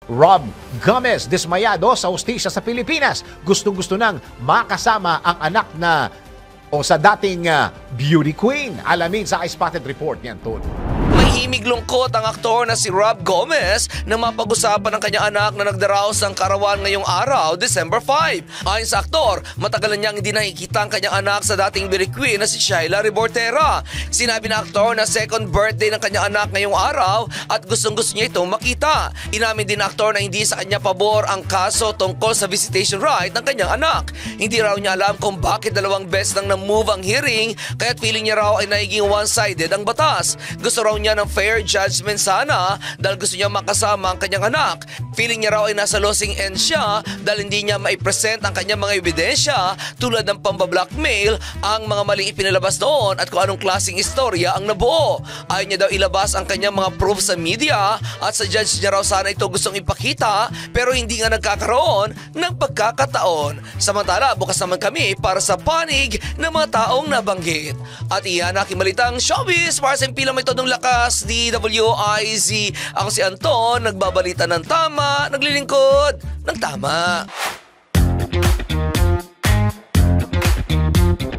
Rob Gomez, dismayado sa hustisya sa Pilipinas. Gustong-gusto nang makasama ang anak na o sa dating beauty queen. Alamin sa iSpotted Report niyan, Tol. Mahimig lungkot ang aktor na si Rob Gomez nang mapag-usapan ng kanyang anak na nagdaraos ng karawan ngayong araw, December 5. Ayon sa aktor, matagal na niyang hindi nakikita ang kanyang anak sa dating beauty queen na si Shaila Rebortera. Sinabi ng aktor na second birthday ng kanyang anak ngayong araw at gustong-gusto niya itong makita. Inamin din ng aktor na hindi sa kanya pabor ang kaso tungkol sa visitation right ng kanyang anak. Hindi raw niya alam kung bakit dalawang beses nang na-move ang hearing, kaya't feeling niya raw ay nagiging one-sided ang batas. Gusto raw niya ng fair judgment sana dahil gusto niya makasama ang kanyang anak. Feeling niya raw ay nasa losing end siya dahil hindi niya maipresent ang kanyang mga ebidensya tulad ng pambablockmail, ang mga maling ipinalabas noon at kung anong klaseng istorya ang nabuo. Ayaw niya daw ilabas ang kanyang mga proof sa media at sa judge niya raw sana ito gustong ipakita pero hindi nga nagkakaroon ng pagkakataon. Samantala, bukas naman kami para sa panig ng mga taong nabanggit. At iyan aking balitang showbiz para sa impilang may todong lakas, DWIZ. Ako si Anton, nagbabalita ng tama, naglilingkod ng tama.